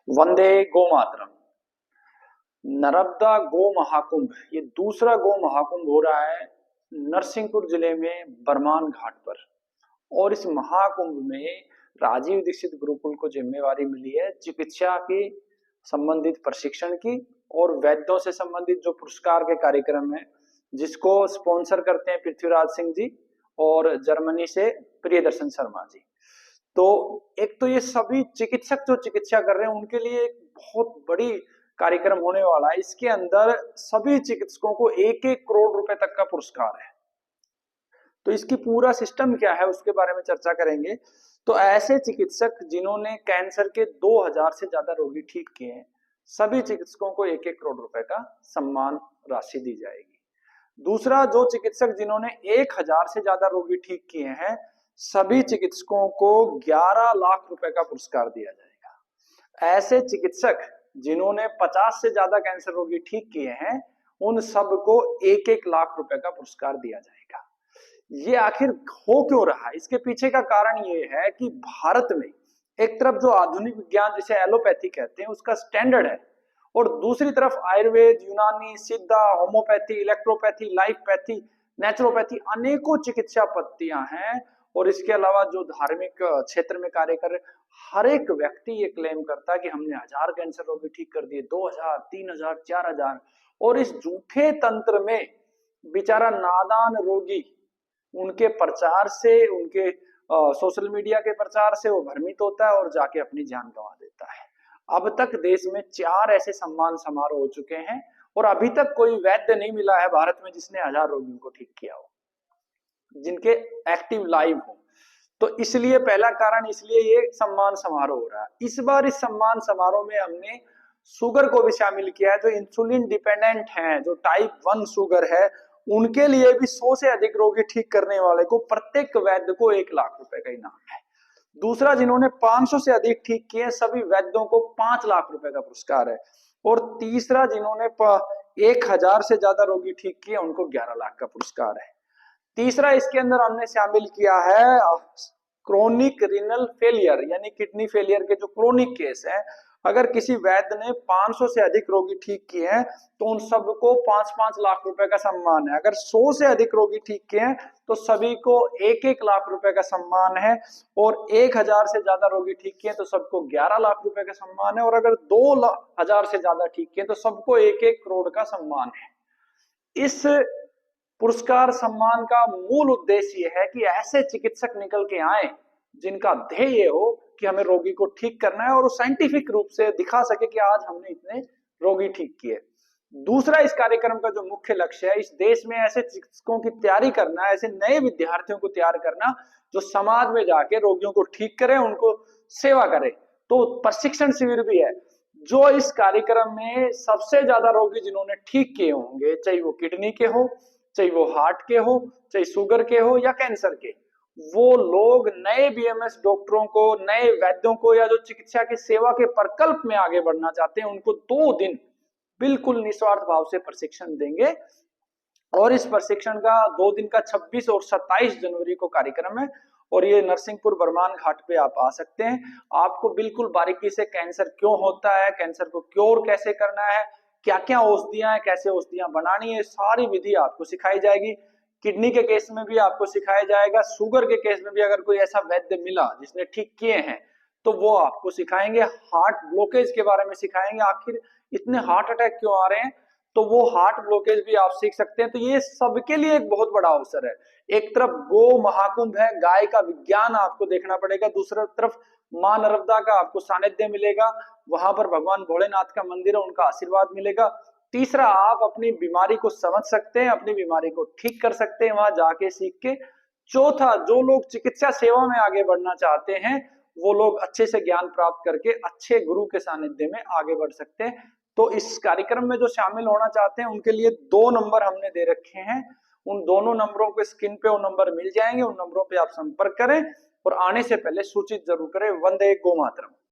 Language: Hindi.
वंदे गो मातरम। नर्मदा गो महाकुंभ, ये दूसरा गो महाकुंभ हो रहा है नरसिंहपुर जिले में बरमान घाट पर। और इस महाकुंभ में राजीव दीक्षित गुरुकुल को जिम्मेवारी मिली है चिकित्सा की संबंधित प्रशिक्षण की और वैद्यों से संबंधित जो पुरस्कार के कार्यक्रम है, जिसको स्पॉन्सर करते हैं पृथ्वीराज सिंह जी और जर्मनी से प्रियदर्शन शर्मा जी। तो एक तो ये सभी चिकित्सक जो चिकित्सा कर रहे हैं उनके लिए एक बहुत बड़ी कार्यक्रम होने वाला है। इसके अंदर सभी चिकित्सकों को 1-1 करोड़ रुपए तक का पुरस्कार है। तो इसकी पूरा सिस्टम क्या है उसके बारे में चर्चा करेंगे। तो ऐसे चिकित्सक जिन्होंने कैंसर के 2000 से ज्यादा रोगी ठीक किए हैं, सभी चिकित्सकों को 1-1 करोड़ रुपए का सम्मान राशि दी जाएगी। दूसरा, जो चिकित्सक जिन्होंने 1000 से ज्यादा रोगी ठीक किए हैं, सभी चिकित्सकों को 11 लाख रुपए का पुरस्कार दिया जाएगा। ऐसे चिकित्सक जिन्होंने 50 से ज्यादा कैंसर रोगी ठीक किए हैं, उन सबको 1-1 लाख रुपए का पुरस्कार दिया जाएगा। ये आखिर हो क्यों रहा है? इसके पीछे का कारण ये है कि भारत में एक तरफ जो आधुनिक विज्ञान जिसे एलोपैथी कहते हैं उसका स्टैंडर्ड है, और दूसरी तरफ आयुर्वेद, यूनानी, सिद्धा, होम्योपैथी, इलेक्ट्रोपैथी, लाइफपैथी, नेचुरोपैथी, अनेकों चिकित्सा पद्धतियां हैं। और इसके अलावा जो धार्मिक क्षेत्र में कार्य कर रहे हर एक व्यक्ति ये क्लेम करता है कि हमने 1000 कैंसर रोगी ठीक कर दिए, 2000, 3000, 4000। और इस झूठे तंत्र में बेचारा नादान रोगी उनके प्रचार से, उनके सोशल मीडिया के प्रचार से वो भ्रमित होता है और जाके अपनी जान गंवा देता है। अब तक देश में 4 ऐसे सम्मान समारोह हो चुके हैं और अभी तक कोई वैद्य नहीं मिला है भारत में जिसने 1000 रोगियों को ठीक किया हो, जिनके एक्टिव लाइव हो। तो इसलिए पहला कारण, इसलिए ये सम्मान समारोह हो रहा है। इस बार इस सम्मान समारोह में हमने शुगर को भी शामिल किया है। जो इंसुलिन डिपेंडेंट हैं, जो टाइप 1 शुगर है, उनके लिए भी 100 से अधिक रोगी ठीक करने वाले को प्रत्येक वैद्य को 1 लाख रुपए का इनाम है। दूसरा, जिन्होंने 500 से अधिक ठीक किए सभी वैद्यों को 5 लाख रुपए का पुरस्कार है। और तीसरा, जिन्होंने 1000 से ज्यादा रोगी ठीक किए उनको 11 लाख का पुरस्कार है। तीसरा, इसके अंदर हमने शामिल किया है क्रोनिक रीनल फेलियर, यानी किडनी फेलियर के जो क्रोनिक केस है। अगर किसी वैद्य ने 500 से अधिक रोगी ठीक किए हैं तो उन सबको 5-5 लाख रुपए का सम्मान है। अगर 100 से अधिक रोगी ठीक किए हैं तो सभी को 1-1 लाख रुपए का सम्मान है। और 1000 से ज्यादा रोगी ठीक किए तो सबको 11 लाख रुपए का सम्मान है। और अगर 2000 से ज्यादा ठीक किए तो सबको 1-1 करोड़ का सम्मान है। इस पुरस्कार सम्मान का मूल उद्देश्य यह है कि ऐसे चिकित्सक निकल के आए जिनका ध्येय हो कि हमें रोगी को ठीक करना है और वो साइंटिफिक रूप से दिखा सके कि आज हमने इतने रोगी ठीक किए। दूसरा, इस कार्यक्रम का जो मुख्य लक्ष्य है, इस देश में ऐसे चिकित्सकों की तैयारी करना, ऐसे नए विद्यार्थियों को तैयार करना जो समाज में जाके रोगियों को ठीक करे, उनको सेवा करे। तो प्रशिक्षण शिविर भी है। जो इस कार्यक्रम में सबसे ज्यादा रोगी जिन्होंने ठीक किए होंगे, चाहे वो किडनी के हो, चाहे वो हार्ट के हो, चाहे शुगर के हो या कैंसर के, वो लोग नए बीएमएस डॉक्टरों को, नए वैद्यों को, या जो चिकित्सा की सेवा के प्रकल्प में आगे बढ़ना चाहते हैं, उनको 2 दिन बिल्कुल निस्वार्थ भाव से प्रशिक्षण देंगे। और इस प्रशिक्षण का 2 दिन का 26 और 27 जनवरी को कार्यक्रम है। और ये नरसिंहपुर बरमान घाट पे आप आ सकते हैं। आपको बिल्कुल बारीकी से कैंसर क्यों होता है, कैंसर को क्योर कैसे करना है, क्या क्या औषधियां हैं, कैसे औषधियां बनानी है, सारी विधि आपको सिखाई जाएगी। किडनी के केस में भी आपको सिखाया जाएगा। शुगर के केस में भी अगर कोई ऐसा वैद्य मिला जिसने ठीक किए हैं तो वो आपको सिखाएंगे। हार्ट ब्लॉकेज के बारे में सिखाएंगे, आखिर इतने हार्ट अटैक क्यों आ रहे हैं, तो वो हार्ट ब्लॉकेज भी आप सीख सकते हैं। तो ये सबके लिए एक बहुत बड़ा अवसर है। एक तरफ गो महाकुंभ है, गाय का विज्ञान आपको देखना पड़ेगा। दूसरी तरफ मां नर्मदा का आपको सानिध्य मिलेगा, वहां पर भगवान भोलेनाथ का मंदिर है, उनका आशीर्वाद मिलेगा। तीसरा, आप अपनी बीमारी को समझ सकते हैं, अपनी बीमारी को ठीक कर सकते हैं वहां जाके सीख के। चौथा, जो लोग चिकित्सा सेवा में आगे बढ़ना चाहते हैं वो लोग अच्छे से ज्ञान प्राप्त करके अच्छे गुरु के सानिध्य में आगे बढ़ सकते हैं। तो इस कार्यक्रम में जो शामिल होना चाहते हैं उनके लिए 2 नंबर हमने दे रखे हैं। उन दोनों नंबरों के स्क्रीन पे वो नंबर मिल जाएंगे, उन नंबरों पे आप संपर्क करें और आने से पहले सूचित जरूर करें। वंदे गो मातरम।